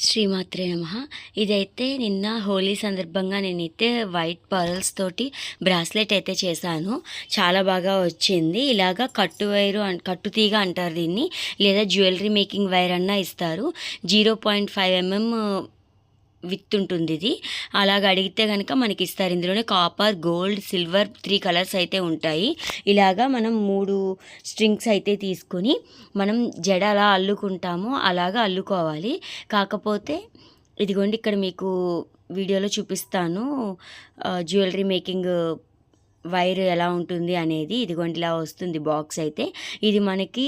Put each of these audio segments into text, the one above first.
శ్రీమాత్రే నమః. ఇదైతే నిన్న హోలీ సందర్భంగా నేనైతే వైట్ పర్ల్స్ తోటి బ్రాస్లెట్ అయితే చేశాను. చాలా బాగా వచ్చింది. ఇలాగా కట్టు వైరు కట్టు తీగ అంటారు దీన్ని, లేదా జ్యువెలరీ మేకింగ్ వైర్ అన్నా ఇస్తారు. 0.5 mm విత్ ఉంటుంది ఇది. అలాగ అడిగితే కనుక మనకి ఇస్తారు. ఇందులోనే కాపర్, గోల్డ్, సిల్వర్ 3 కలర్స్ అయితే ఉంటాయి. ఇలాగా మనం 3 స్ట్రింగ్స్ అయితే తీసుకొని మనం జడ అలా అల్లుకుంటామో అలాగా అల్లుకోవాలి. కాకపోతే ఇదిగోండి ఇక్కడ మీకు వీడియోలో చూపిస్తాను జ్యువెలరీ మేకింగ్ వైర్ ఎలా ఉంటుంది అనేది. ఇదిగోండి ఇలా వస్తుంది బాక్స్ అయితే. ఇది మనకి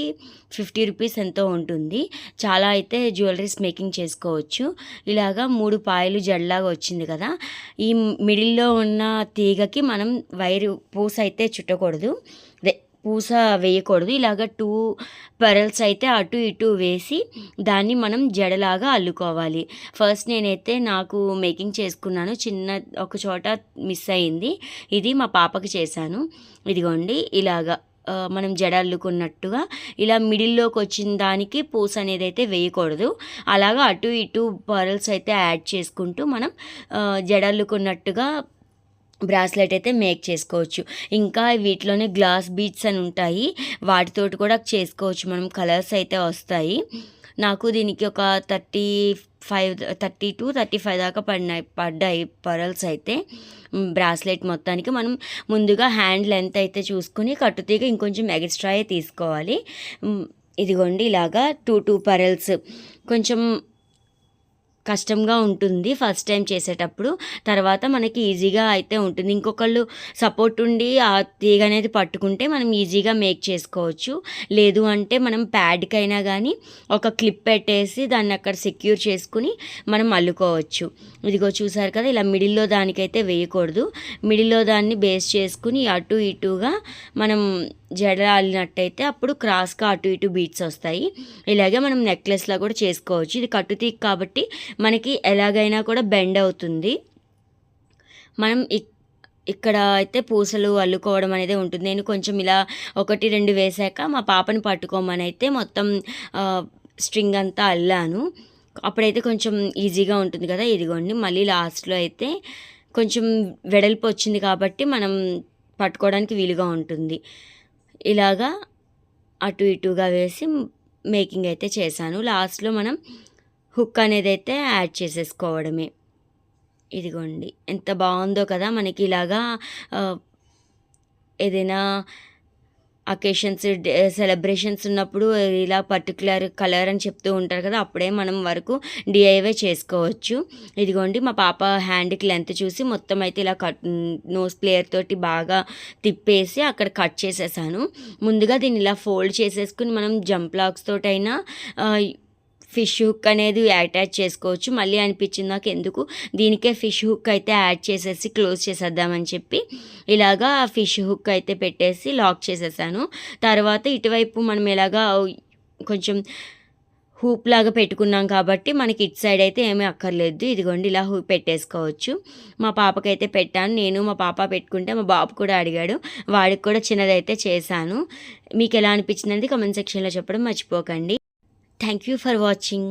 50 రూపీస్ ఎంతో ఉంటుంది. చాలా అయితే జ్యువెలరీస్ మేకింగ్ చేసుకోవచ్చు. ఇలాగా 3 పాయలు జడలాగా వచ్చింది కదా. ఈ మిడిల్లో ఉన్న తీగకి మనం వైరు పూస అయితే చుట్టకూడదు, పూస వేయకూడదు. ఇలాగ 2 పెరల్స్ అయితే అటు ఇటు వేసి దాన్ని మనం జడలాగా అల్లుకోవాలి. ఫస్ట్ నేనైతే నాకు మేకింగ్ చేసుకున్నాను, చిన్న ఒక చోట మిస్ అయింది. ఇది మా పాపకి చేశాను. ఇదిగోండి ఇలాగా మనం జడ అల్లుకున్నట్టుగా ఇలా మిడిల్లోకి వచ్చిన దానికి పూస అనేది అయితే వేయకూడదు. అలాగా అటు ఇటు పర్ల్స్ అయితే యాడ్ చేసుకుంటూ మనం జడ అల్లుకున్నట్టుగా బ్రాస్లెట్ అయితే మేక్ చేసుకోవచ్చు. ఇంకా వీటిలోనే గ్లాస్ బీడ్స్ అని ఉంటాయి, వాటితోటి కూడా చేసుకోవచ్చు. మనం కలర్స్ అయితే వస్తాయి. నాకు దీనికి ఒక 30 to 35 దాకా పడ్డాయి పరల్స్ అయితే. బ్రాస్లెట్ మొత్తానికి మనం ముందుగా హ్యాండ్ లెంత్ అయితే చూసుకుని కట్టుతీగ ఇంకొంచెం ఎక్స్ట్రా తీసుకోవాలి. ఇదిగోండి ఇలాగా 2 పరల్స్ కొంచెం కష్టంగా ఉంటుంది ఫస్ట్ టైం చేసేటప్పుడు. తర్వాత మనకి ఈజీగా అయితే ఉంటుంది. ఇంకొకళ్ళు సపోర్ట్ ఉండి ఆ తీగ అనేది పట్టుకుంటే మనం ఈజీగా మేక్ చేసుకోవచ్చు. లేదు అంటే మనం ప్యాడ్కైనా కానీ ఒక క్లిప్ పెట్టేసి దాన్ని అక్కడ సెక్యూర్ చేసుకుని మనం అల్లుకోవచ్చు. ఇదిగో చూసారు కదా, ఇలా మిడిల్లో దానికైతే వేయకూడదు. మిడిల్లో దాన్ని బేస్ చేసుకుని అటు ఇటుగా మనం జడ అల్లినట్టయితే అప్పుడు క్రాస్గా అటు ఇటు బీట్స్ వస్తాయి. ఇలాగే మనం నెక్లెస్లా కూడా చేసుకోవచ్చు. ఇది కట్టుతీగ కాబట్టి మనకి ఎలాగైనా కూడా బెండ్ అవుతుంది. మనం ఇక్కడ అయితే పూసలు అల్లుకోవడం అనేది ఉంటుంది. నేను కొంచెం ఇలా 1-2 వేసాక మా పాపని పట్టుకోమని అయితే మొత్తం స్ట్రింగ్ అంతా అల్లాను. అప్పుడైతే కొంచెం ఈజీగా ఉంటుంది కదా. ఇదిగోండి మళ్ళీ లాస్ట్లో అయితే కొంచెం వెడల్పు వచ్చింది కాబట్టి మనం పట్టుకోవడానికి వీలుగా ఉంటుంది. ఇలాగా అటు ఇటుగా వేసి మేకింగ్ అయితే చేశాను. లాస్ట్లో మనం హుక్ అనేది అయితే యాడ్ చేసేసుకోవడమే. ఇదిగోండి ఎంత బాగుందో కదా. మనకి ఇలాగా ఏదైనా అకేషన్స్, సెలబ్రేషన్స్ ఉన్నప్పుడు ఇలా పర్టికులర్ కలర్ అని చెప్తూ ఉంటారు కదా, అప్పుడే మనం వరకు డిఐవై చేసుకోవచ్చు. ఇదిగోండి మా పాప హ్యాండ్కి లెంత్ చూసి మొత్తం అయితే ఇలా నోస్ ప్లేయర్ తోటి బాగా తిప్పేసి అక్కడ కట్ చేసేసాను. ముందుగా దీన్ని ఇలా ఫోల్డ్ చేసేసుకుని మనం జంప్ లాక్స్ తోటైనా ఫిష్ హుక్ అనేది అటాచ్ చేసుకోవచ్చు. మళ్ళీ అనిపించింది నాకు ఎందుకు దీనికే ఫిష్ హుక్ అయితే యాడ్ చేసేసి క్లోజ్ చేసేద్దామని చెప్పి ఇలాగా ఫిష్ హుక్ అయితే పెట్టేసి లాక్ చేసేసాను. తర్వాత ఇటువైపు మనం ఎలాగా కొంచెం హూప్ లాగా పెట్టుకున్నాం కాబట్టి మనకి ఇటు సైడ్ అయితే ఏమీ అక్కర్లేదు. ఇదిగోండి ఇలా హూప్ పెట్టేసుకోవచ్చు. మా పాపకైతే పెట్టాను. నేను మా పాప పెట్టుకుంటే మా బాబు కూడా అడిగాడు, వాడికి కూడా చిన్నదైతే చేశాను. మీకు ఎలా అనిపించింది అనేది కామెంట్ సెక్షన్లో చెప్పడం మర్చిపోకండి. Thank you for watching.